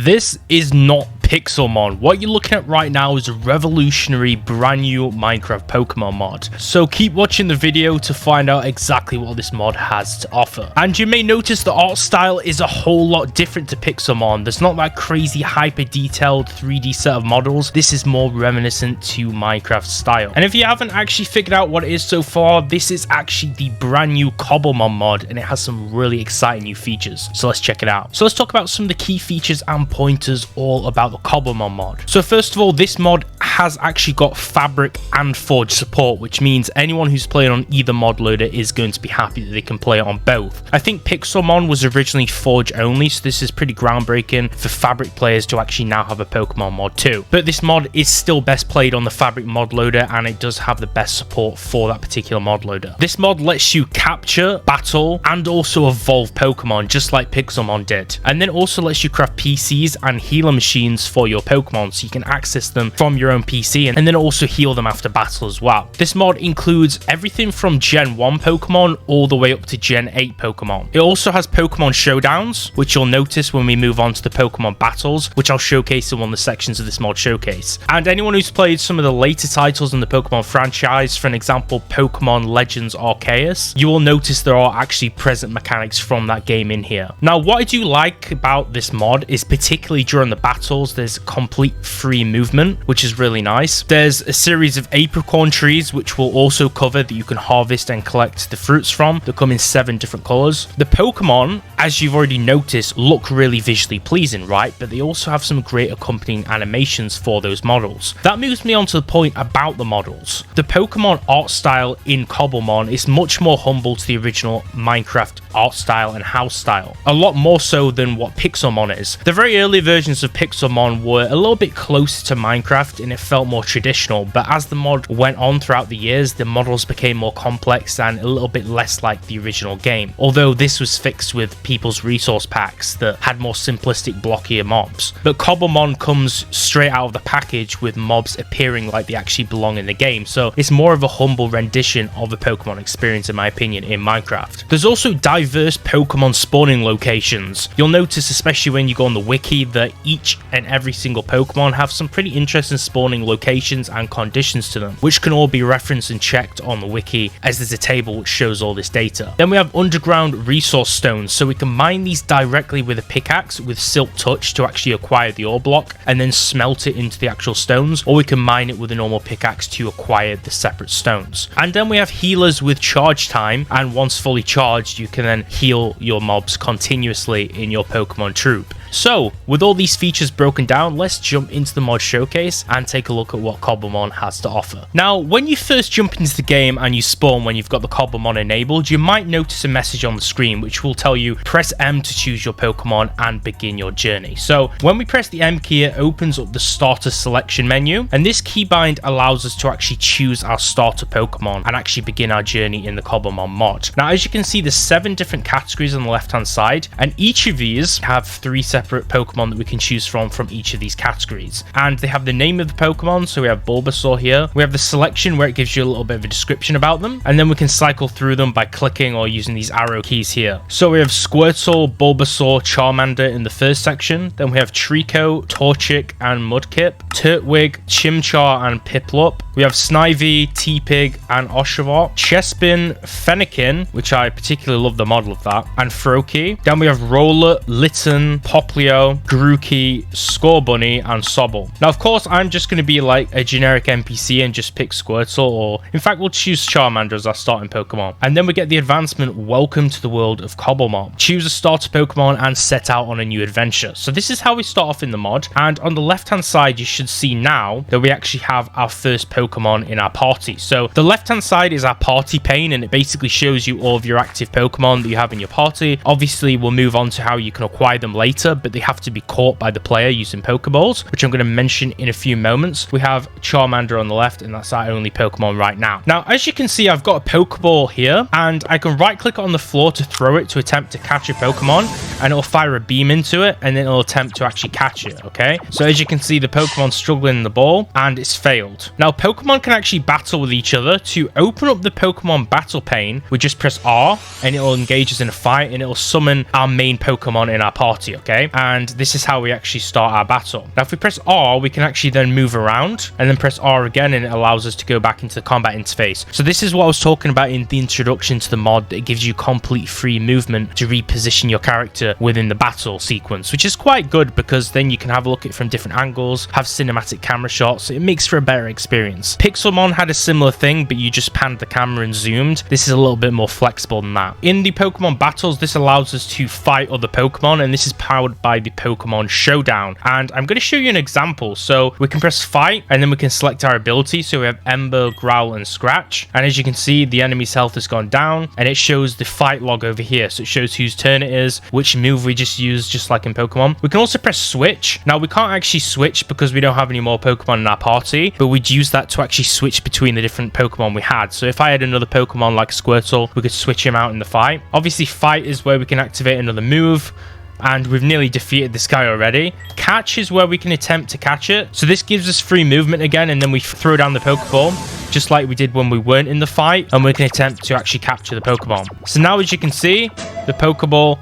This is not Pixelmon. What you're looking at right now is a revolutionary brand new Minecraft Pokemon mod. So keep watching the video to find out exactly what this mod has to offer. And you may notice the art style is a whole lot different to Pixelmon. There's not that crazy hyper detailed 3D set of models. This is more reminiscent to Minecraft style. And if you haven't actually figured out what it is so far, this is actually the brand new Cobblemon mod, and it has some really exciting new features. So let's check it out. So let's talk about some of the key features and pointers all about the Cobblemon mod. So first of all, this mod has actually got fabric and forge support, which means anyone who's playing on either mod loader is going to be happy that they can play it on both. I think Pixelmon was originally forge only, so this is pretty groundbreaking for fabric players to actually now have a Pokemon mod too. But this mod is still best played on the fabric mod loader, and it does have the best support for that particular mod loader. This mod lets you capture, battle, and also evolve Pokemon just like Pixelmon did, and then also lets you craft PCs and healer machines for your Pokemon, so you can access them from your own PC and then also heal them after battle as well. This mod includes everything from Gen 1 Pokemon all the way up to Gen 8 Pokemon. It also has Pokemon Showdowns, which you'll notice when we move on to the Pokemon Battles, which I'll showcase in one of the sections of this mod showcase. And anyone who's played some of the later titles in the Pokemon franchise, for an example Pokemon Legends Arceus, you will notice there are actually present mechanics from that game in here. Now what I do like about this mod is particularly during the battles, there's complete free movement, which is really nice. There's a series of Apricorn trees which we'll also cover that you can harvest and collect the fruits from that come in 7 different colors. The Pokemon, as you've already noticed, look really visually pleasing, right? But they also have some great accompanying animations for those models. That moves me on to the point about the models. The Pokemon art style in Cobblemon is much more humble to the original Minecraft art style and house style, a lot more so than what Pixelmon is. The very early versions of Pixelmon were a little bit closer to Minecraft and it felt more traditional, but as the mod went on throughout the years, the models became more complex and a little bit less like the original game, although this was fixed with people's resource packs that had more simplistic blockier mobs. But Cobblemon comes straight out of the package with mobs appearing like they actually belong in the game, so it's more of a humble rendition of the Pokemon experience in my opinion in Minecraft. There's also diverse Pokemon spawning locations. You'll notice, especially when you go on the wiki, that each and every single Pokemon have some pretty interesting spawning locations and conditions to them, which can all be referenced and checked on the wiki, as there's a table which shows all this data. Then we have underground resource stones, so we can mine these directly with a pickaxe with Silk Touch to actually acquire the ore block and then smelt it into the actual stones, or we can mine it with a normal pickaxe to acquire the separate stones. And then we have healers with charge time, and once fully charged you can then heal your mobs continuously in your Pokemon troop. So with all these features broken down, let's jump into the mod showcase and take a look at what Cobblemon has to offer. Now when you first jump into the game and you spawn when you've got the Cobblemon enabled, you might notice a message on the screen which will tell you press M to choose your Pokemon and begin your journey. So when we press the M key, it opens up the starter selection menu, and this keybind allows us to actually choose our starter Pokemon and actually begin our journey in the Cobblemon mod. Now as you can see, there's 7 different categories on the left hand side, and each of these have 3 separate Pokemon that we can choose from each of these categories, and they have the name of the Pokemon. So we have Bulbasaur here, we have the selection where it gives you a little bit of a description about them, and then we can cycle through them by clicking or using these arrow keys here. So we have Squirtle, Bulbasaur, Charmander in the first section, then we have Trico, Torchic and Mudkip, Turtwig, Chimchar and Piplup, we have Snivy, T-Pig and Oshawott, Chespin, Fennekin, which I particularly love the model of that, and Froakie. Then we have Rowlet, Litten, Poplio, Grookey, Scorbunny and Sobble. Now of course I'm just going to be like a generic NPC and just pick Squirtle, or in fact we'll choose Charmander as our starting Pokemon. And then we get the advancement, welcome to the world of Cobblemon. Choose a starter Pokemon and set out on a new adventure. So this is how we start off in the mod, and on the left hand side you should see now that we actually have our first Pokemon in our party. So the left hand side is our party pane, and it basically shows you all of your active Pokemon that you have in your party. Obviously we'll move on to how you can acquire them later, but they have to be caught by the player using Pokeballs, which I'm going to mention in a few moments. We have Charmander on the left, and that's our only Pokemon right now. Now as you can see, I've got a Pokeball here, and I can right click on the floor to throw it to attempt to catch a Pokemon, and it'll fire a beam into it, and then it'll attempt to actually catch it. Okay, so as you can see, the Pokemon's struggling in the ball and it's failed. Now Pokemon can actually battle with each other. To open up the Pokemon battle pane, we just press R and it'll engage us in a fight, and it'll summon our main Pokemon in our party. Okay, okay? And this is how we actually start our battle. Now, if we press R, we can actually then move around and then press R again, and it allows us to go back into the combat interface. So this is what I was talking about in the introduction to the mod. It gives you complete free movement to reposition your character within the battle sequence, which is quite good because then you can have a look at it from different angles, have cinematic camera shots. It makes for a better experience. Pixelmon had a similar thing, but you just panned the camera and zoomed. This is a little bit more flexible than that. In the Pokemon battles, this allows us to fight other Pokemon, and this is powered by the Pokemon Showdown. And I'm going to show you an example. So we can press fight, and then we can select our ability. So we have Ember, Growl, and Scratch. And as you can see, the enemy's health has gone down, and it shows the fight log over here. So it shows whose turn it is, which move we just used, just like in Pokemon. We can also press switch. Now, we can't actually switch because we don't have any more Pokemon in our party, but we'd use that to actually switch between the different Pokemon we had. So if I had another Pokemon like Squirtle, we could switch him out in the fight. Obviously, fight is where we can activate another move, and we've nearly defeated this guy already. Catch is where we can attempt to catch it. So this gives us free movement again, and then we throw down the Pokeball, just like we did when we weren't in the fight, and we can attempt to actually capture the Pokemon. So now, as you can see, the Pokeball,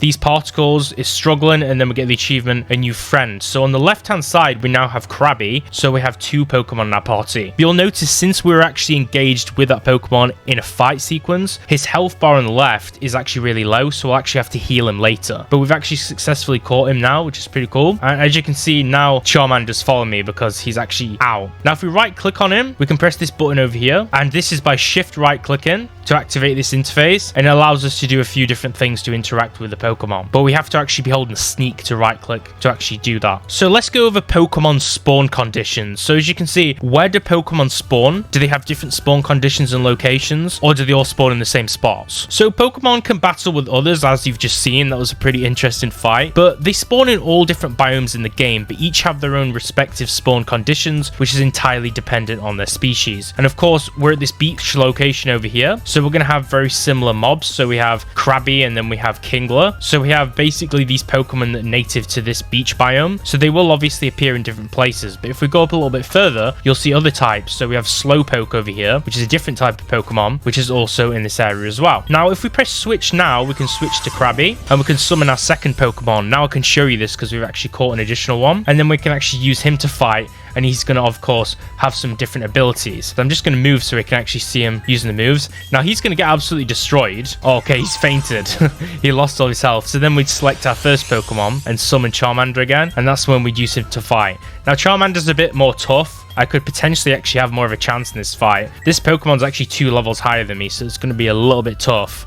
these particles, is struggling, and then we get the achievement, a new friend. So on the left-hand side, we now have Krabby, so we have 2 Pokemon in our party. You'll notice since we're actually engaged with that Pokemon in a fight sequence, his health bar on the left is actually really low, so we'll actually have to heal him later. But we've actually successfully caught him now, which is pretty cool. And as you can see, now Charmander's following me because he's actually out. Now, if we right-click on him, we can press this button over here, and this is by shift right-clicking to activate this interface, and it allows us to do a few different things to interact with the Pokemon, but we have to actually be holding sneak to right click to actually do that. So let's go over Pokemon spawn conditions. So as you can see, where do Pokemon spawn? Do they have different spawn conditions and locations, or do they all spawn in the same spots? So Pokemon can battle with others, as you've just seen. That was a pretty interesting fight, but they spawn in all different biomes in the game, but each have their own respective spawn conditions, which is entirely dependent on their species. And of course, we're at this beach location over here, so we're going to have very similar mobs. So we have Krabby, and then we have Kingler. So we have basically these Pokemon that are native to this beach biome. So they will obviously appear in different places. But if we go up a little bit further, you'll see other types. So we have Slowpoke over here, which is a different type of Pokemon, which is also in this area as well. Now, if we press switch now, we can switch to Krabby, and we can summon our second Pokemon. Now I can show you this because we've actually caught an additional one. And then we can actually use him to fight, and he's going to, of course, have some different abilities. So I'm just going to move so we can actually see him using the moves. Now, he's going to get absolutely destroyed. Oh, okay, he's fainted. He lost all his health. So then we'd select our first Pokemon and summon Charmander again, and that's when we'd use him to fight. Now, Charmander's a bit more tough. I could potentially actually have more of a chance in this fight. This Pokemon's actually 2 levels higher than me, so it's going to be a little bit tough.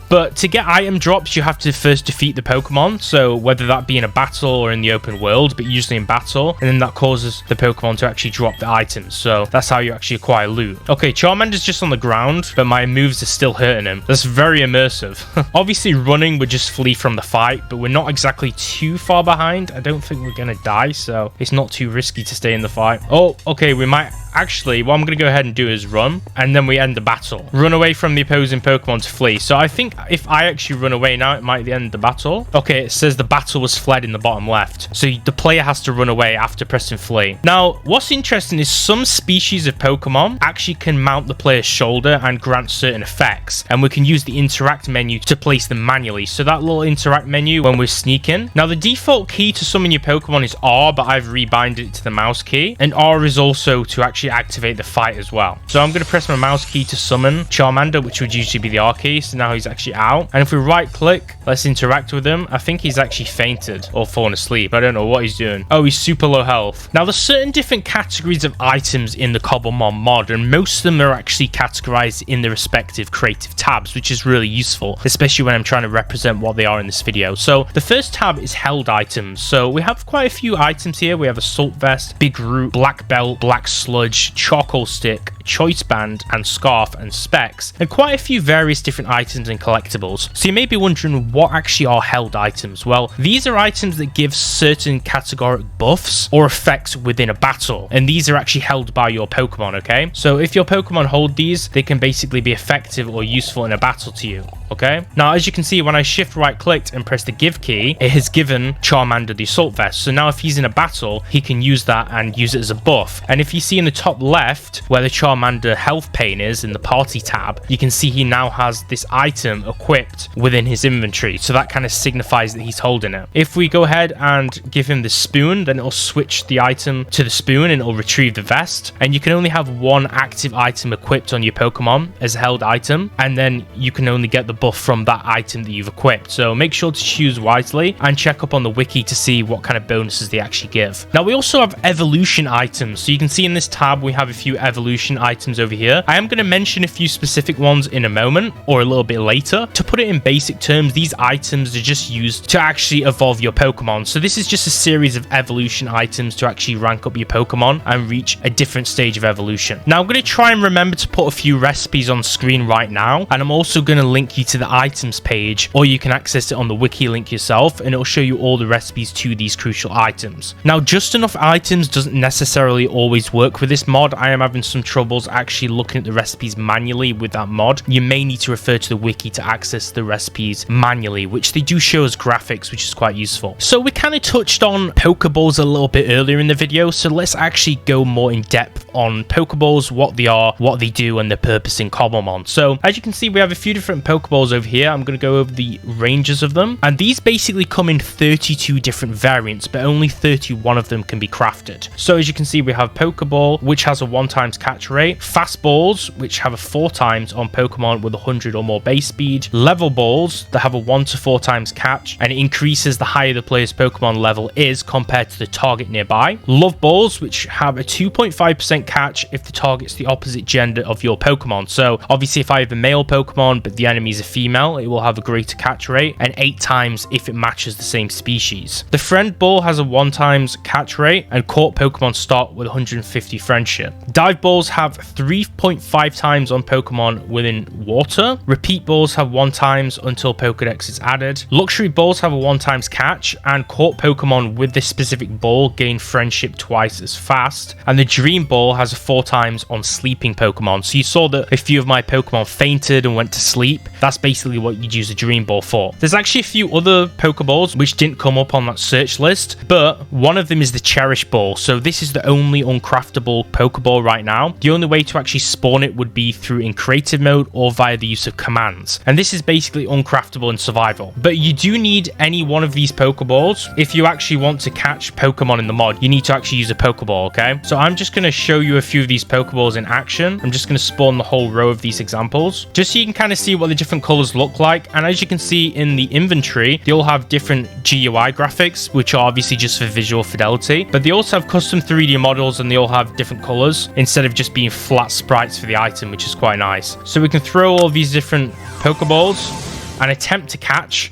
But to get item drops, you have to first defeat the Pokemon. So whether that be in a battle or in the open world, but usually in battle. And then that causes the Pokemon to actually drop the items. So that's how you actually acquire loot. Okay, Charmander's just on the ground, but my moves are still hurting him. That's very immersive. Obviously, running would just flee from the fight, but we're not exactly too far behind. I don't think we're going to die, so it's not too risky to stay in the fight. Oh, okay, we might... Actually, what I'm going to go ahead and do is run, and then we end the battle. Run away from the opposing Pokemon to flee. So I think if I actually run away now, it might end the battle. Okay, it says the battle was fled in the bottom left. So the player has to run away after pressing flee. Now, what's interesting is some species of Pokemon actually can mount the player's shoulder and grant certain effects. And we can use the interact menu to place them manually. So that little interact menu when we're sneaking. Now, the default key to summon your Pokemon is R, but I've rebinded it to the mouse key. And R is also to actually activate the fight as well. So I'm going to press my mouse key to summon Charmander, which would usually be the R key. So now he's actually out. And if we right click, let's interact with him. I think he's actually fainted or fallen asleep. I don't know what he's doing. Oh, he's super low health. Now, there's certain different categories of items in the Cobblemon mod, and most of them are actually categorized in the respective creative tabs, which is really useful, especially when I'm trying to represent what they are in this video. So the first tab is held items. So we have quite a few items here. We have Assault Vest, Big Root, Black Belt, Black Sludge, Charcoal Stick, Choice Band, and Scarf, and Specs, and quite a few various different items and collectibles. So you may be wondering, what actually are held items? Well, these are items that give certain categoric buffs or effects within a battle, and these are actually held by your Pokemon, okay? So if your Pokemon hold these, they can basically be effective or useful in a battle to you. Okay, now as you can see, when I shift right clicked and press the give key, it has given Charmander the Assault Vest. So now if he's in a battle, he can use that and use it as a buff. And if you see in the top left, where the Charmander health pane is in the party tab, you can see he now has this item equipped within his inventory. So that kind of signifies that he's holding it. If we go ahead and give him the spoon, then it'll switch the item to the spoon and it'll retrieve the vest. And you can only have one active item equipped on your Pokemon as a held item, and then you can only get the buff from that item that you've equipped. So make sure to choose wisely and check up on the wiki to see what kind of bonuses they actually give. Now we also have evolution items. So you can see in this tab we have a few evolution items over here. I am going to mention a few specific ones in a moment or a little bit later. To put it in basic terms, these items are just used to actually evolve your Pokemon. So this is just a series of evolution items to actually rank up your Pokemon and reach a different stage of evolution. Now I'm going to try and remember to put a few recipes on screen right now, and I'm also going to link you to the items page, or you can access it on the wiki link yourself, and it'll show you all the recipes to these crucial items. Now just enough items doesn't necessarily always work with this mod. I am having some troubles actually looking at the recipes manually with that mod. You may need to refer to the wiki to access the recipes manually, which they do show as graphics, which is quite useful. So we kind of touched on Pokeballs a little bit earlier in the video, so let's actually go more in depth on Pokeballs, what they are, what they do, and their purpose in Cobblemon. So as you can see, we have a few different Pokeballs over here. I'm going to go over the ranges of them, and these basically come in 32 different variants, but only 31 of them can be crafted. So as you can see, we have Pokeball, which has a 1x catch rate, Fast Balls, which have a 4x on Pokemon with 100 or more base speed, Level Balls that have a 1 to 4x catch, and it increases the higher the player's Pokemon level is compared to the target nearby, Love Balls, which have a 2.5% catch if the target's the opposite gender of your Pokemon. So obviously if I have a male Pokemon but the enemy is a female, it will have a greater catch rate, and 8 times if it matches the same species. The Friend Ball has a 1x catch rate, and caught Pokemon start with 150 friendship. Dive Balls have 3.5 times on Pokemon within water. Repeat Balls have 1 times until Pokédex is added. Luxury Balls have a 1x catch, and caught Pokemon with this specific ball gain friendship twice as fast. And the Dream Ball has a 4 times on sleeping Pokemon. So you saw that a few of my Pokemon fainted and went to sleep. That's basically what you'd use a Dream Ball for. There's actually a few other Pokeballs which didn't come up on that search list, but one of them is the Cherish Ball. So this is the only uncraftable Pokeball right now. The only way to actually spawn it would be through in creative mode or via the use of commands. And this is basically uncraftable in survival. But you do need any one of these Pokeballs. If you actually want to catch Pokemon in the mod, you need to actually use a Pokeball, okay? So I'm just going to show you a few of these Pokeballs in action. I'm just going to spawn the whole row of these examples, just so you can kind of see what the different colors look like. And as you can see in the inventory, they all have different GUI graphics, which are obviously just for visual fidelity, but they also have custom 3D models, and they all have different colors instead of just being flat sprites for the item, which is quite nice. So we can throw all these different Pokeballs and attempt to catch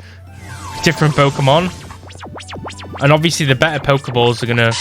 different Pokemon. And obviously the better Pokeballs are going to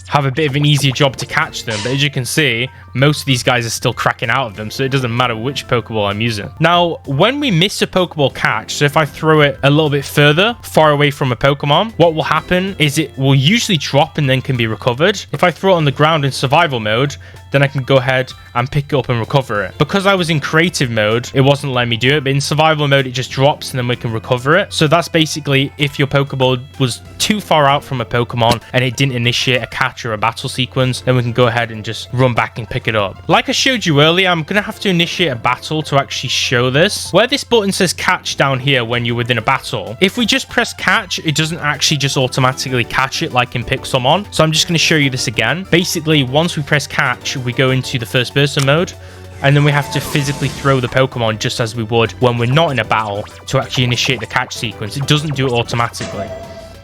have a bit of an easier job to catch them, but as you can see, most of these guys are still cracking out of them, so it doesn't matter which Pokeball I'm using. Now, when we miss a Pokeball catch, so if I throw it a little bit further, far away from a Pokemon, what will happen is it will usually drop and then can be recovered. If I throw it on the ground in survival mode, then I can go ahead and pick it up and recover it. Because I was in creative mode, it wasn't letting me do it, but in survival mode, it just drops and then we can recover it. So that's basically if your Pokeball was too far out from a Pokemon and it didn't initiate a catch or a battle sequence, then we can go ahead and just run back and pick it up. Like I showed you earlier, I'm going to have to initiate a battle to actually show this. Where this button says catch down here when you're within a battle, if we just press catch, it doesn't actually just automatically catch it like in Pixelmon. So I'm just going to show you this again. Basically, once we press catch, we go into the first person mode, and then we have to physically throw the Pokemon just as we would when we're not in a battle to actually initiate the catch sequence. It doesn't do it automatically.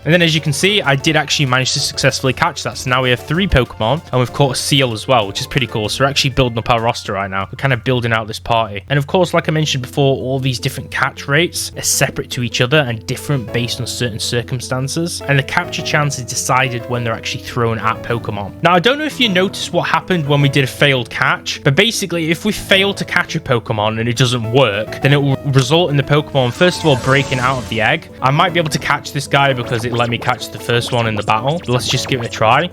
And then as you can see, I did actually manage to successfully catch that. So now we have 3 Pokemon, and we've caught a Seal as well, which is pretty cool. So we're actually building up our roster right now. We're kind of building out this party. And of course, like I mentioned before, all these different catch rates are separate to each other and different based on certain circumstances. And the capture chance is decided when they're actually thrown at Pokemon. Now, I don't know if you noticed what happened when we did a failed catch, but basically, if we fail to catch a Pokemon and it doesn't work, then it will result in the Pokemon, first of all, breaking out of the egg. I might be able to catch this guy because it let me catch the first one in the battle. Let's just give it a try.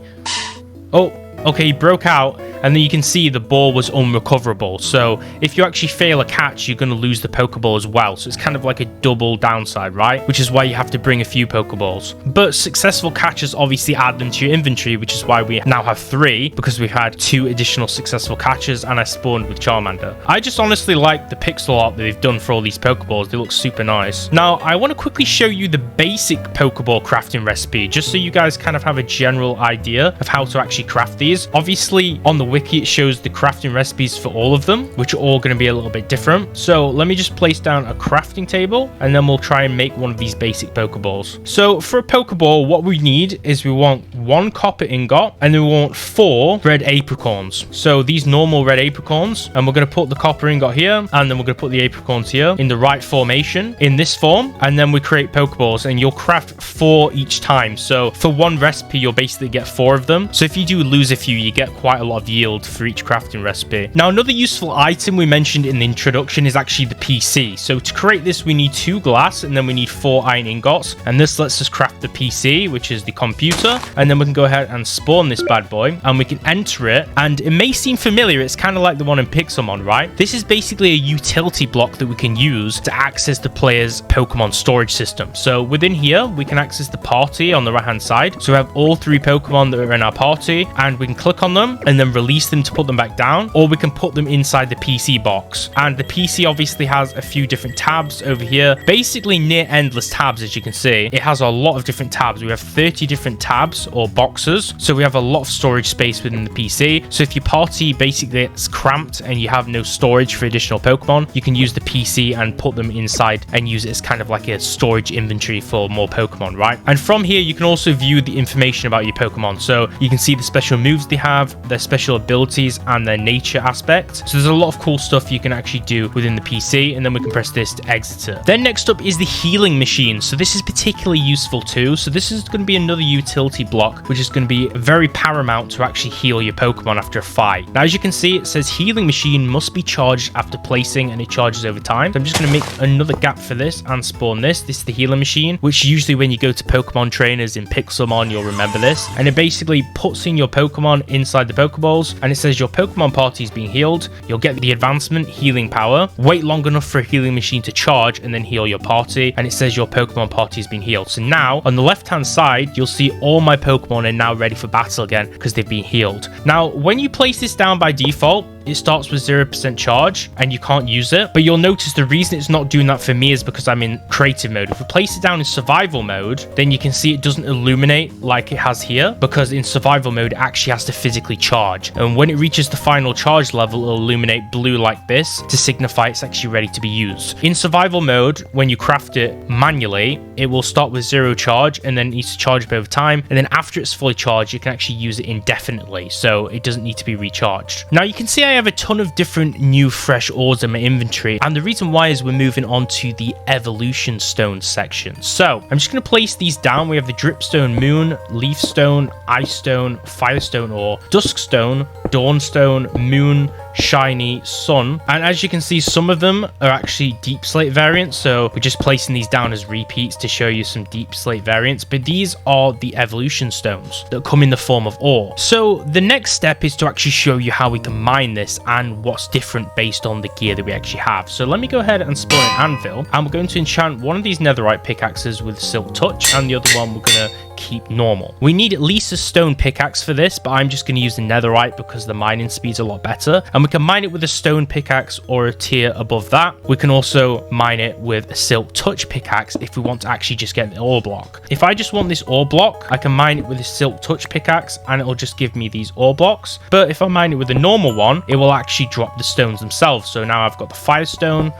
Oh, okay, he broke out. and then you can see the ball was unrecoverable. So if you actually fail a catch, you're going to lose the Pokeball as well. So it's kind of like a double downside, right? Which is why you have to bring a few Pokeballs. But successful catches obviously add them to your inventory, which is why we now have 3, because we've had 2 additional successful catches, and I spawned with Charmander. I just honestly like the pixel art that they've done for all these Pokeballs. They look super nice. Now, I want to quickly show you the basic Pokeball crafting recipe, just so you guys kind of have a general idea of how to actually craft these. Obviously, on the wiki, it shows the crafting recipes for all of them, which are all going to be a little bit different. So let me just place down a crafting table, and then we'll try and make one of these basic Pokeballs. So for a Pokeball, what we need is we want 1 copper ingot, and then we want 4 red Apricorns. So these normal red Apricorns, and we're going to put the copper ingot here, and then we're going to put the Apricorns here in the right formation in this form, and then we create Pokeballs, and you'll craft 4 each time. So for one recipe, you'll basically get 4 of them. So if you do lose a few, you get quite a lot of yield for each crafting recipe. Now, another useful item we mentioned in the introduction is actually the PC. So to create this, we need 2 glass, and then we need 4 iron ingots, and this lets us craft the PC, which is the computer, and then we can go ahead and spawn this bad boy, and we can enter it, and it may seem familiar. It's kind of like the one in Pixelmon, right? This is basically a utility block that we can use to access the player's Pokemon storage system. So within here, we can access the party on the right hand side. So we have all 3 Pokemon that are in our party, and we can click on them and then release them to put them back down, or we can put them inside the PC box. And the PC obviously has a few different tabs over here, basically near endless tabs. As you can see, it has a lot of different tabs. We have 30 different tabs or boxes, so we have a lot of storage space within the PC. So if your party basically gets cramped and you have no storage for additional Pokemon, you can use the PC and put them inside and use it as kind of like a storage inventory for more Pokemon, right? And from here, you can also view the information about your Pokemon. So you can see the special moves they have, their special abilities, and their nature aspect. So there's a lot of cool stuff you can actually do within the PC, and then we can press this to exit it. Then next up is the healing machine. So this is particularly useful too. So this is going to be another utility block, which is going to be very paramount to actually heal your Pokemon after a fight. Now, as you can see, it says healing machine must be charged after placing, and it charges over time. So I'm just going to make another gap for this and spawn this. This is the healing machine, which usually when you go to Pokemon trainers in Pixelmon, you'll remember this. And it basically puts in your Pokemon inside the Pokeballs, and it says your Pokemon party is being healed. You'll get the advancement healing power. Wait long enough for a healing machine to charge, and then heal your party. And it says your Pokemon party is being healed. So now on the left hand side, you'll see all my Pokemon are now ready for battle again because they've been healed. Now, when you place this down by default, it starts with 0% charge and you can't use it. But you'll notice the reason it's not doing that for me is because I'm in creative mode. If we place it down in survival mode, then you can see it doesn't illuminate like it has here, because in survival mode, it actually has to physically charge. And when it reaches the final charge level, it'll illuminate blue like this to signify it's actually ready to be used. In survival mode, when you craft it manually, it will start with 0 charge and then it needs to charge up over time. And then after it's fully charged, you can actually use it indefinitely. So it doesn't need to be recharged. Now you can see I have a ton of different new fresh ores in my inventory, and the reason why is we're moving on to the evolution stone section. So I'm just going to place these down. We have the dripstone moon, leaf stone, ice stone, firestone ore, dusk stone, dawn stone, moon, shiny, sun, and as you can see, some of them are actually deep slate variants, so we're just placing these down as repeats to show you some deep slate variants. But these are the evolution stones that come in the form of ore. So the next step is to actually show you how we can mine this and what's different based on the gear that we actually have. So let me go ahead and spawn an anvil, and we're going to enchant one of these netherite pickaxes with silk touch, and the other one we're going to keep normal. We need at least a stone pickaxe for this, but I'm just going to use the netherite because the mining speed's a lot better, and we can mine it with a stone pickaxe or a tier above that. We can also mine it with a silk touch pickaxe if we want to actually just get the ore block. If I just want this ore block, I can mine it with a silk touch pickaxe and it'll just give me these ore blocks. But if I mine it with a normal one, it will actually drop the stones themselves. So now I've got the firestone,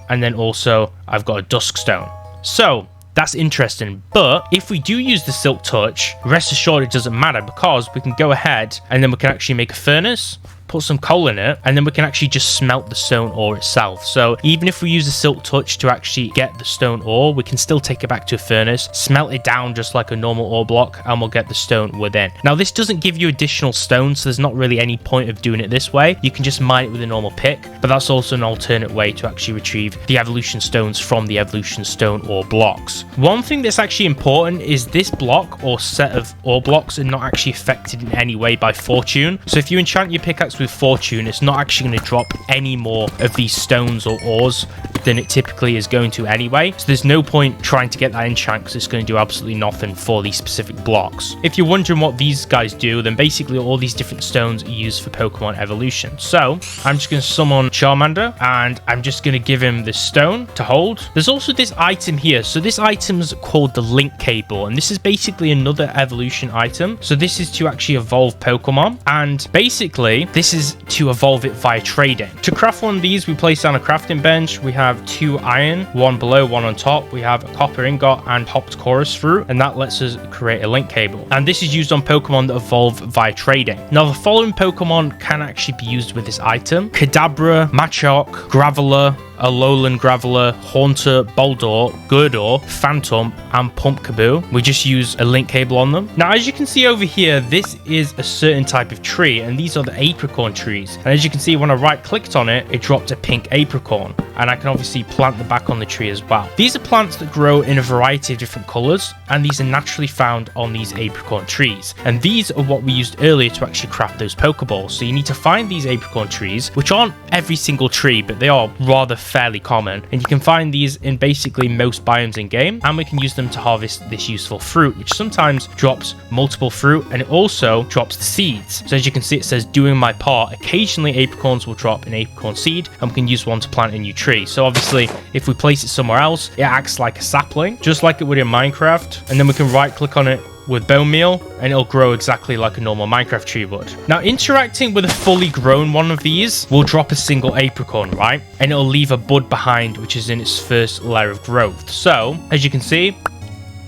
and then also I've got a dusk stone. So that's interesting. But if we do use the silk touch, rest assured it doesn't matter, because we can go ahead and then we can actually make a furnace. put some coal in it, and then we can actually just smelt the stone ore itself. So even if we use a silk touch to actually get the stone ore, we can still take it back to a furnace, smelt it down just like a normal ore block, and we'll get the stone within. Now this doesn't give you additional stone, so there's not really any point of doing it this way. You can just mine it with a normal pick, but that's also an alternate way to actually retrieve the evolution stones from the evolution stone ore blocks. One thing that's actually important is this block or set of ore blocks are not actually affected in any way by fortune. So if you enchant your pickaxe with fortune, it's not actually going to drop any more of these stones or ores than it typically is going to anyway. So there's no point trying to get that enchant because it's going to do absolutely nothing for these specific blocks. If you're wondering what these guys do, then basically all these different stones are used for Pokemon evolution. So I'm just going to summon Charmander, and I'm just going to give him this stone to hold. There's also this item here. So this item is called the link cable, and this is basically another evolution item. So this is to actually evolve Pokemon, and basically this is to evolve it via trading. To craft one of these, we place down a crafting bench. We have 2 iron, 1 below, 1 on top. We have a copper ingot and hopped chorus fruit, and that lets us create a link cable. And this is used on Pokemon that evolve via trading. Now the following Pokemon can actually be used with this item: Kadabra, Machoke, Graveler, Alolan Graveler, Haunter, Boldor, Gurdor, Phantom, and Pumpkaboo. We just use a link cable on them. Now, as you can see over here, this is a certain type of tree, and these are the apricorn trees. And as you can see, when I right-clicked on it, it dropped a pink apricorn, and I can obviously plant the back on the tree as well. These are plants that grow in a variety of different colors, and these are naturally found on these apricorn trees. And these are what we used earlier to actually craft those Pokeballs. So you need to find these apricorn trees, which aren't every single tree, but they are rather fairly common, and you can find these in basically most biomes in game, and we can use them to harvest this useful fruit, which sometimes drops multiple fruit, and it also drops the seeds. So as you can see, it says doing my part. Occasionally apricorns will drop an apricorn seed, and we can use one to plant a new tree. So obviously if we place it somewhere else, it acts like a sapling, just like it would in Minecraft, and then we can right click on it with bone meal, and it'll grow exactly like a normal Minecraft tree would. Now, interacting with a fully grown one of these will drop a single apricorn, right? And it'll leave a bud behind, which is in its first layer of growth. So, as you can see,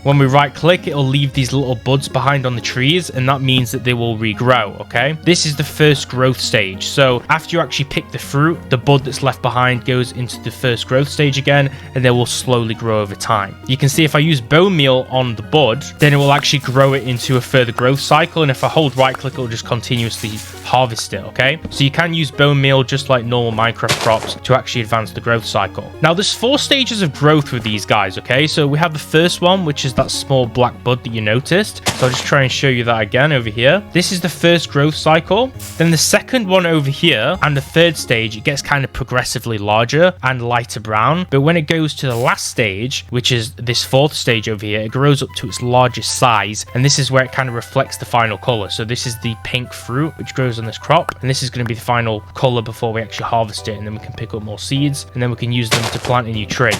when we right click, it'll leave these little buds behind on the trees, and that means that they will regrow, okay? This is the first growth stage. So after you actually pick the fruit, the bud that's left behind goes into the first growth stage again, and they will slowly grow over time. You can see if I use bone meal on the bud, then it will actually grow it into a further growth cycle, and if I hold right click, it'll just continuously harvest it, okay? So you can use bone meal just like normal Minecraft crops to actually advance the growth cycle. Now there's 4 stages of growth with these guys, okay? So we have the first one, which is that small black bud that you noticed. So I'll just try and show you that again over here. This is the first growth cycle. Then the second one over here, and the third stage, it gets kind of progressively larger and lighter brown. But when it goes to the last stage, which is this 4th stage over here, it grows up to its largest size, and this is where it kind of reflects the final color. So this is the pink fruit which grows on this crop, and this is going to be the final color before we actually harvest it, and then we can pick up more seeds, and then we can use them to plant a new tree.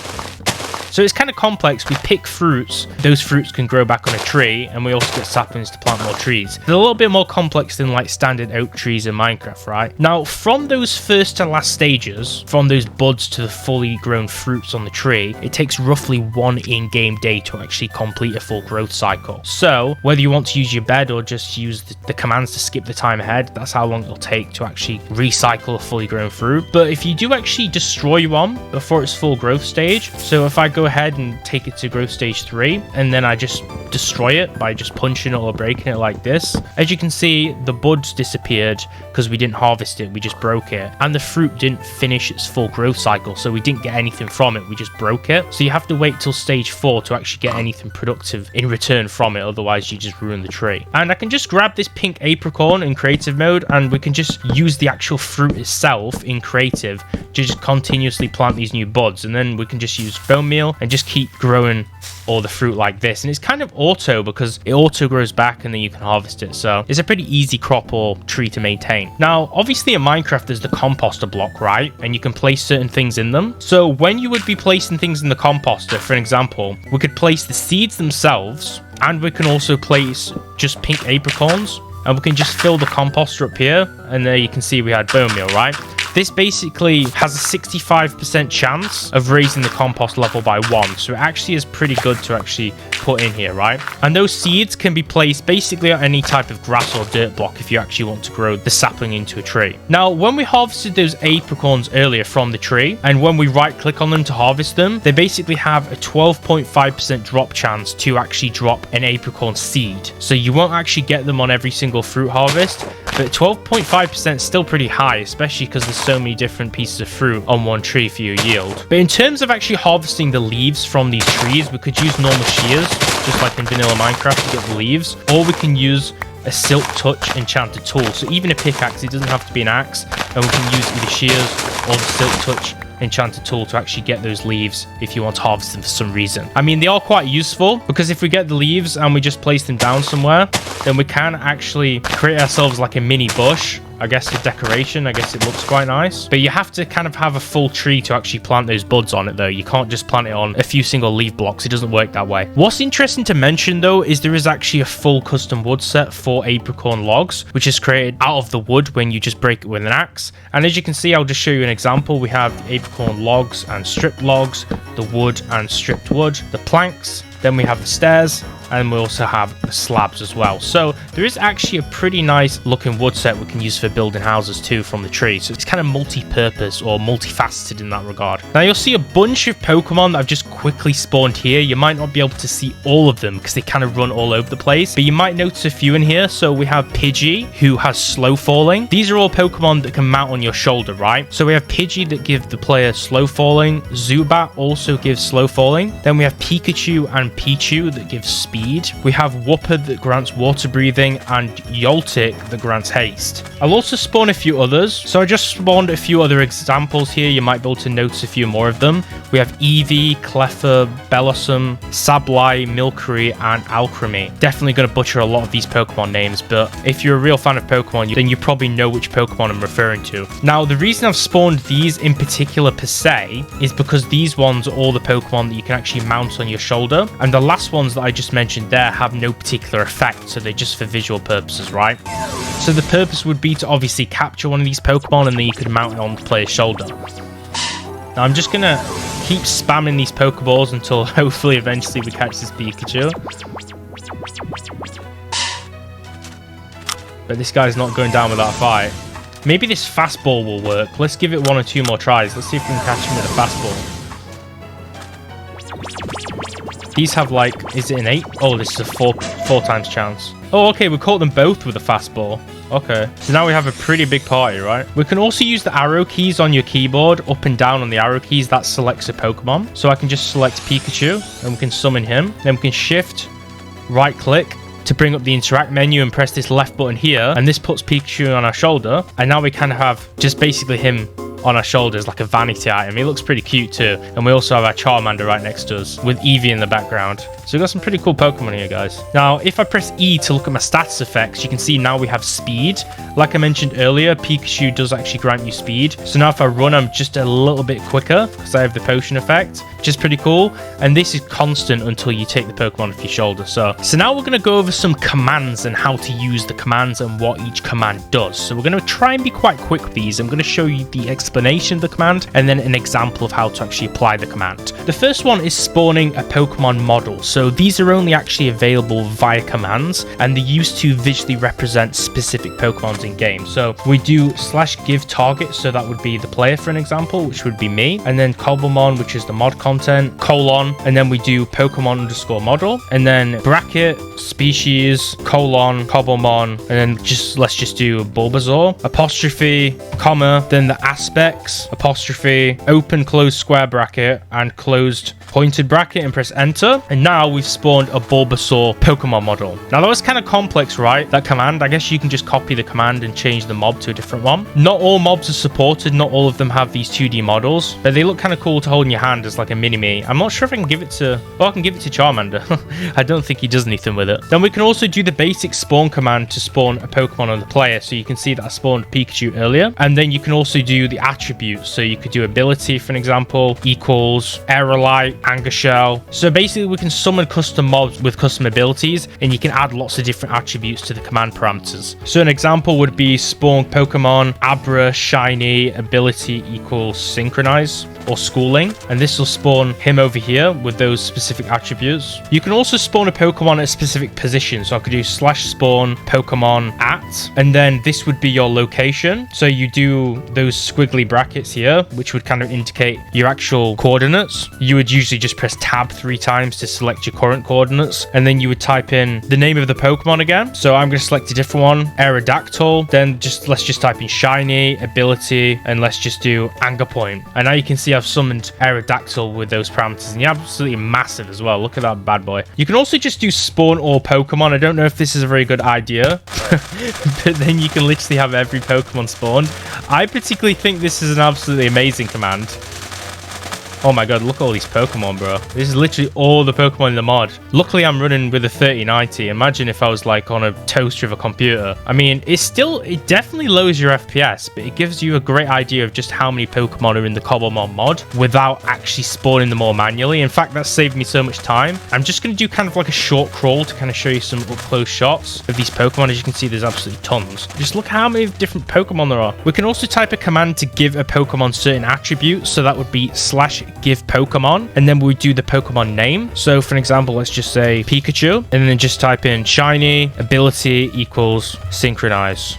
So it's kind of complex. We pick fruits, those fruits can grow back on a tree, and we also get saplings to plant more trees. They're a little bit more complex than like standard oak trees in Minecraft, right? Now, from those first to last stages, from those buds to the fully grown fruits on the tree, it takes roughly 1 in-game day to actually complete a full growth cycle. So whether you want to use your bed or just use the commands to skip the time ahead, that's how long it'll take to actually recycle a fully grown fruit. But if you do actually destroy one before its full growth stage, so if I go ahead and take it to growth stage 3, and then I just destroy it by just punching it or breaking it like this, as you can see, the buds disappeared because we didn't harvest it, we just broke it, and the fruit didn't finish its full growth cycle, so we didn't get anything from it, we just broke it. So you have to wait till stage 4 to actually get anything productive in return from it, otherwise you just ruin the tree. And I can just grab this pink apricorn in creative mode, and we can just use the actual fruit itself in creative to just continuously plant these new buds, and then we can just use bone meal and just keep growing all the fruit like this. And it's kind of auto because it auto grows back and then you can harvest it. So it's a pretty easy crop or tree to maintain. Now, obviously in Minecraft, there's the composter block, right? And you can place certain things in them. So when you would be placing things in the composter, for an example, we could place the seeds themselves, and we can also place just pink apricorns, and we can just fill the composter up here, and there you can see we had bone meal, right? This basically has a 65% chance of raising the compost level by 1. So it actually is pretty good to actually put in here, right? And those seeds can be placed basically on any type of grass or dirt block if you actually want to grow the sapling into a tree. Now, when we harvested those apricorns earlier from the tree, and when we right click on them to harvest them, they basically have a 12.5% drop chance to actually drop an apricorn seed. So you won't actually get them on every single fruit harvest, but 12.5% is still pretty high, especially because there's so many different pieces of fruit on one tree for your yield. But in terms of actually harvesting the leaves from these trees, we could use normal shears, just like in vanilla Minecraft, to get the leaves, or we can use a silk touch enchanted tool. So even a pickaxe, it doesn't have to be an axe, and we can use either shears or the silk touch enchanted tool to actually get those leaves if you want to harvest them for some reason. I mean, they are quite useful because if we get the leaves and we just place them down somewhere, then we can actually create ourselves like a mini bush. I guess for decoration, I guess it looks quite nice. But you have to kind of have a full tree to actually plant those buds on it though. You can't just plant it on a few single leaf blocks. It doesn't work that way. What's interesting to mention though is there is actually a full custom wood set for apricorn logs, which is created out of the wood when you just break it with an axe. And as you can see, I'll just show you an example. We have the apricorn logs and stripped logs, the wood and stripped wood, the planks, then we have the stairs, and we also have the slabs as well. So there is actually a pretty nice looking wood set we can use for building houses too from the tree. So it's kind of multi-purpose or multifaceted in that regard. Now you'll see a bunch of Pokemon that I've just quickly spawned here. You might not be able to see all of them because they kind of run all over the place, but you might notice a few in here. So we have Pidgey, who has slow falling. These are all Pokemon that can mount on your shoulder, right? So we have Pidgey that give the player slow falling. Zubat also gives slow falling. Then we have Pikachu and Pichu that gives speed. We have Wooper that grants water breathing, and Yoltik that grants haste. I'll also spawn a few others. So I just spawned a few other examples here. You might be able to notice a few more of them. We have Eevee, Cleffa, Bellossom, Sableye, Milcery, and Alcremie. Definitely going to butcher a lot of these Pokemon names, but if you're a real fan of Pokemon, then you probably know which Pokemon I'm referring to. Now, the reason I've spawned these in particular per se is because these ones are all the Pokemon that you can actually mount on your shoulder, and the last ones that I just mentioned there have no particular effect, so they're just for visual purposes, right? So the purpose would be to obviously capture one of these Pokemon and then you could mount it on the player's shoulder. Now I'm just gonna keep spamming these Pokeballs until hopefully eventually we catch this Pikachu. But this guy's not going down without a fight. Maybe this fastball will work. Let's give it 1 or 2 more tries. Let's see if we can catch him with a fastball. These have like, is it an 8? Oh, this is a 4 times chance. Oh, okay, we caught them both with a fastball. Okay, so now we have a pretty big party, right? We can also use the arrow keys on your keyboard, up and down on the arrow keys. That selects a Pokemon. So I can just select Pikachu and we can summon him. Then we can shift, right click to bring up the interact menu and press this left button here. And this puts Pikachu on our shoulder. And now we kind of have just basically him on our shoulders like a vanity item. He looks pretty cute too. And we also have our Charmander right next to us with Eevee in the background. So we've got some pretty cool Pokemon here, guys. Now, if I press E to look at my stats effects, you can see now we have speed. Like I mentioned earlier, Pikachu does actually grant you speed. So now if I run, I'm just a little bit quicker because I have the potion effect, which is pretty cool. And this is constant until you take the Pokemon off your shoulder. So now we're going to go over some commands and how to use the commands and what each command does. So we're going to try and be quite quick with these. I'm going to show you the explanation of the command and then an example of how to actually apply the command. The first one is spawning a Pokemon model. So these are only actually available via commands and they're used to visually represent specific Pokemons in game. So we do /give target, so that would be the player for an example, which would be me, and then Cobblemon, which is the mod content, colon, and then we do Pokemon _ model, and then bracket, species, colon, Cobblemon, and then let's just do Bulbasaur, apostrophe, comma, then the aspects, apostrophe, open closed square bracket, and closed pointed bracket, and press enter. And now we've spawned a Bulbasaur Pokemon model. Now that was kind of complex, right? That command, I guess you can just copy the command and change the mob to a different one. Not all mobs are supported. Not all of them have these 2D models, but they look kind of cool to hold in your hand as like a mini-me. I'm not sure if I can give it to, well, I can give it to Charmander. I don't think he does anything with it. Then we can also do the basic spawn command to spawn a Pokemon on the player. So you can see that I spawned Pikachu earlier. And then you can also do the attributes. So you could do ability, for an example, equals Aerolite, Anger Shell. So basically we can summon custom mobs with custom abilities, and you can add lots of different attributes to the command parameters. So an example would be spawn Pokemon Abra Shiny ability equals synchronize or schooling, and this will spawn him over here with those specific attributes. You can also spawn a Pokemon at a specific position, so I could do /spawn Pokemon at, and then this would be your location. So you do those squiggly brackets here, which would kind of indicate your actual coordinates. You would usually just press tab 3 times to select your current coordinates, and then you would type in the name of the Pokemon again. So I'm going to select a different one, Aerodactyl. Then let's just type in shiny ability, and let's just do anger point. And now you can see I've summoned Aerodactyl with those parameters, and you're absolutely massive as well. Look at that bad boy. You can also just do spawn all Pokemon. I don't know if this is a very good idea, but then you can literally have every Pokemon spawned. I particularly think this is an absolutely amazing command. Oh my god, look at all these Pokemon, bro. This is literally all the Pokemon in the mod. Luckily, I'm running with a 3090. Imagine if I was like on a toaster of a computer. I mean, it definitely lowers your FPS, but it gives you a great idea of just how many Pokemon are in the Cobblemon mod without actually spawning them all manually. In fact, that saved me so much time. I'm just going to do kind of like a short crawl to kind of show you some up-close shots of these Pokemon. As you can see, there's absolutely tons. Just look how many different Pokemon there are. We can also type a command to give a Pokemon certain attributes. So that would be /give Pokemon, and then we do the Pokemon name. So for an example, let's just say Pikachu, and then just type in shiny ability equals synchronize,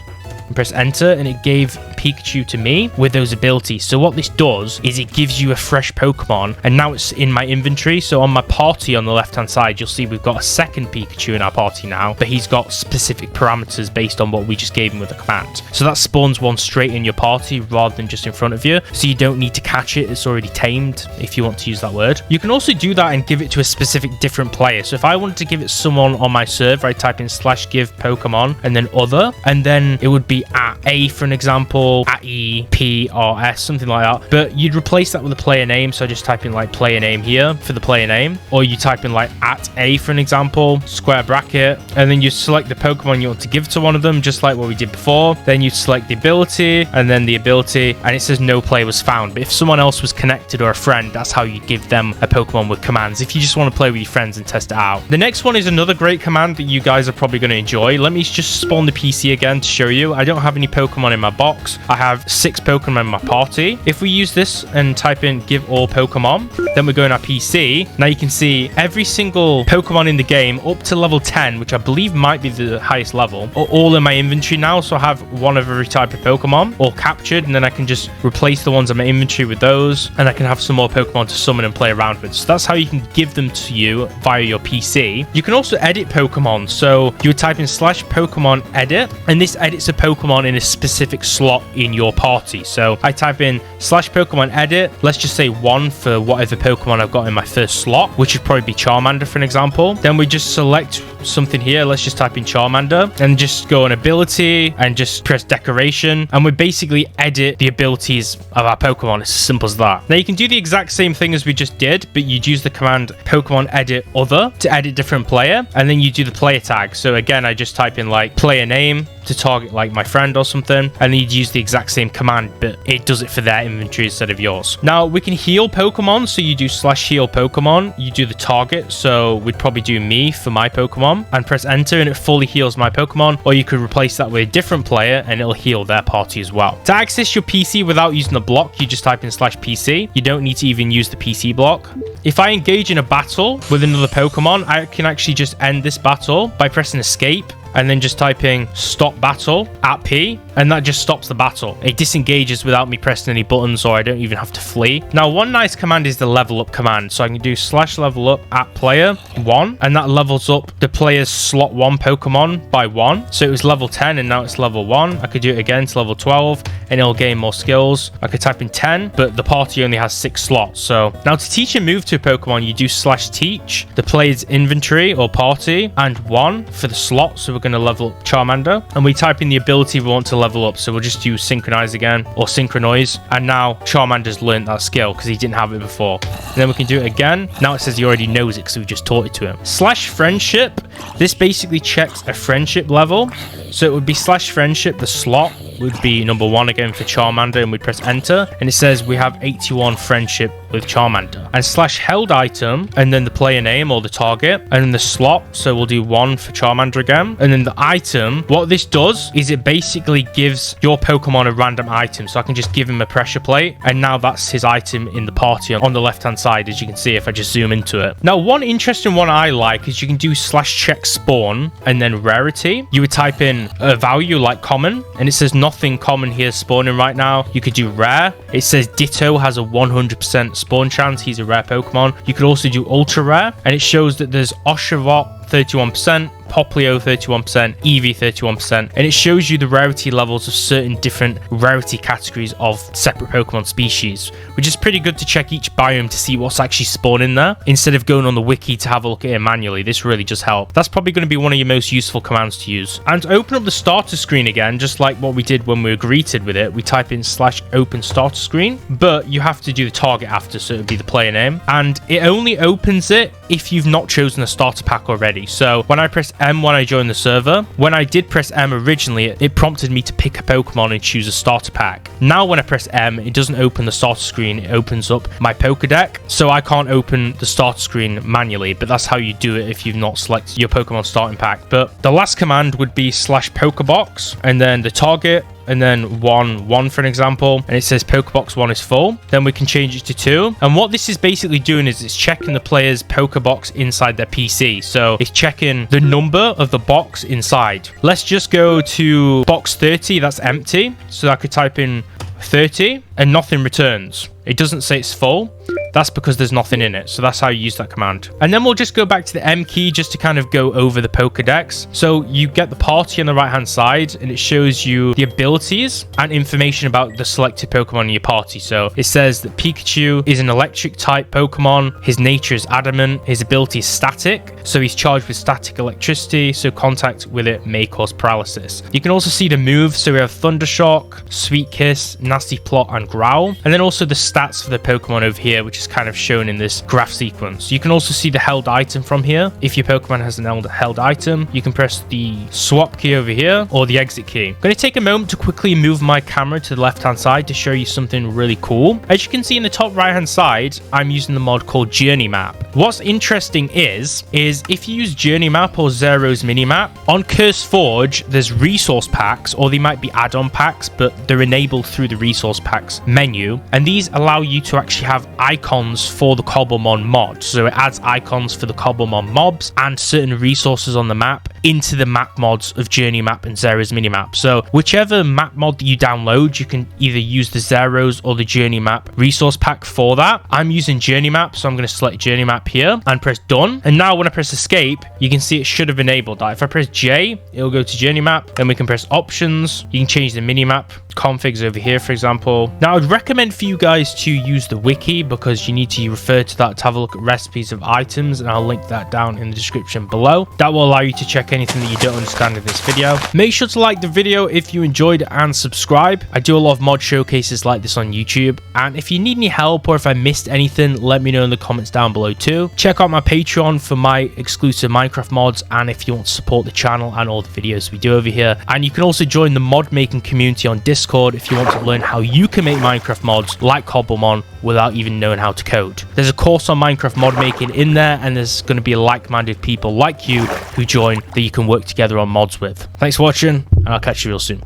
and press enter, and it gave Pikachu to me with those abilities. So what this does is it gives you a fresh Pokemon, and now it's in my inventory. So on my party on the left hand side, you'll see we've got a second Pikachu in our party now, but he's got specific parameters based on what we just gave him with the command. So that spawns one straight in your party rather than just in front of you, so you don't need to catch it. It's already tamed, if you want to use that word. You can also do that and give it to a specific different player. So if I wanted to give it someone on my server, I type in /give Pokemon and then other, and then it would be at A for an example, at E, P, or S, something like that. But you'd replace that with a player name. So I just type in like player name here for the player name, or you type in like at A for an example, square bracket, and then you select the Pokemon you want to give to one of them, just like what we did before. Then you select the ability and then the ability, and it says no player was found. But if someone else was connected or a friend, that's how you give them a Pokemon with commands, if you just want to play with your friends and test it out. The next one is another great command that you guys are probably going to enjoy. Let me just spawn the PC again to show you. I don't have any Pokemon in my box. I have 6 Pokemon in my party. If we use this and type in give all Pokemon, then we go in our PC. Now you can see every single Pokemon in the game up to level 10, which I believe might be the highest level, are all in my inventory now. So I have one of every type of Pokemon all captured, and then I can just replace the ones in my inventory with those, and I can have some more Pokemon to summon and play around with. So that's how you can give them to you via your PC. You can also edit Pokemon. So you would type in /Pokemon edit, and this edits a Pokemon in a specific slot in your party. So I type in /Pokemon edit, let's just say 1 for whatever Pokemon I've got in my first slot, which would probably be Charmander for an example. Then we just select something here. Let's just type in Charmander and just go on ability and just press decoration, and we basically edit the abilities of our Pokemon. It's as simple as that. Now you can do the exact same thing as we just did, but you'd use the command Pokemon edit other to edit different player, and then you do the player tag. So again, I just type in like player name to target like my friend or something, and then you'd use the exact same command, but it does it for their inventory instead of yours. Now we can heal Pokemon, so you do /heal Pokemon, you do the target, so we'd probably do me for my Pokemon and press enter, and it fully heals my Pokemon. Or you could replace that with a different player and it'll heal their party as well. To access your PC without using the block, you just type in /PC. You don't need to even use the PC block. If I engage in a battle with another Pokemon, I can actually just end this battle by pressing escape and then just typing stop battle at P, and that just stops the battle. It disengages without me pressing any buttons, or I don't even have to flee. Now one nice command is the level up command. So I can do /level up at player 1, and that levels up the player's slot 1 Pokemon by 1. So it was level 10 and now it's level 1. I could do it again to level 12 and it'll gain more skills. I could type in 10, but the party only has 6 slots. So now to teach a move to a Pokemon, you do /teach the player's inventory or party and 1 for the slot. So we're going to level up Charmander, and we type in the ability we want to level up. So we'll just do synchronize again, or synchronize, and now Charmander's learned that skill because he didn't have it before. And then we can do it again. Now it says he already knows it because we just taught it to him. /friendship, this basically checks a friendship level. So it would be /friendship, the slot would be number 1 again for Charmander, and we'd press enter, and it says we have 81 friendship with Charmander. And slash held item, and then the player name or the target, and then the slot. So we'll do 1 for Charmander again. And then the item, what this does is it basically gives your Pokemon a random item. So I can just give him a pressure plate, and now that's his item in the party on the left hand side, as you can see if I just zoom into it. Now, one interesting one I like is you can do slash check spawn and then rarity. You would type in a value like common, and it says nothing common here spawning right now. You could do rare. It says Ditto has a 100% spawn chance. He's a rare Pokemon. You could also do ultra rare, and it shows that there's Oshawott 31%, Poplio 31%, Eevee 31%, and it shows you the rarity levels of certain different rarity categories of separate Pokemon species, which is pretty good to check each biome to see what's actually spawning there instead of going on the wiki to have a look at it manually. This really just helps. That's probably going to be one of your most useful commands to use. And to open up the starter screen again, just like what we did when we were greeted with it, we type in slash open starter screen, but you have to do the target after, so it would be the player name, and it only opens it if you've not chosen a starter pack already. So when I press M when I joined the server, when I did press M originally, it prompted me to pick a Pokemon and choose a starter pack. Now when I press M, it doesn't open the starter screen, it opens up my Pokédex, so I can't open the starter screen manually, but that's how you do it if you've not selected your Pokemon starting pack. But the last command would be slash Pokébox, and then the target, and then 1 for an example, and it says Pokébox 1 is full. Then we can change it to 2, and what this is basically doing is it's checking the player's Pokébox inside their PC. So it's checking the number of the box inside. Let's just go to box 30, that's empty, so I could type in 30 and nothing returns. It doesn't say it's full. That's because there's nothing in it. So that's how you use that command. And then we'll just go back to the M key just to kind of go over the Pokédex. So you get the party on the right hand side, and it shows you the abilities and information about the selected Pokemon in your party. So it says that Pikachu is an electric type Pokemon. His nature is adamant. His ability is static. So he's charged with static electricity. So contact with it may cause paralysis. You can also see the moves. So we have Thundershock, Sweet Kiss, Nasty Plot, and Growl. And then also the stats for the Pokemon over here, which is kind of shown in this graph sequence. You can also see the held item from here. If your Pokemon has an held item, you can press the swap key over here or the exit key. I'm going to take a moment to quickly move my camera to the left hand side to show you something really cool. As you can see in the top right hand side, I'm using the mod called Journey Map. What's interesting is if you use Journey Map or Zero's minimap, on Curse Forge, there's resource packs, or they might be add-on packs, but they're enabled through the resource packs menu, and these allow you to actually have icons for the Cobblemon mod. So it adds icons for the Cobblemon mobs and certain resources on the map into the map mods of Journey Map and Zero's minimap. So whichever map mod that you download, you can either use the Zero's or the Journey Map resource pack for that. I'm using Journey Map, so I'm going to select Journey Map here and press done. And now when I press escape, you can see it should have enabled that. If I press J, it'll go to Journey Map. Then we can press options. You can change the minimap configs over here, for example. Now I'd recommend for you guys to use the wiki, because you need to refer to that to have a look at recipes of items, and I'll link that down in the description below. That will allow you to check anything that you don't understand in this video. Make sure to like the video if you enjoyed and subscribe. I do a lot of mod showcases like this on YouTube, and if you need any help or if I missed anything, let me know in the comments down below too. Check out my Patreon for my exclusive Minecraft mods, and if you want to support the channel and all the videos we do over here. And you can also join the mod making community on Discord if you want to learn how you can make Minecraft mods like Cobblemon without even knowing how to code. There's a course on Minecraft mod making in there, and there's going to be like-minded people like you who join that you can work together on mods with. Thanks for watching, and I'll catch you real soon.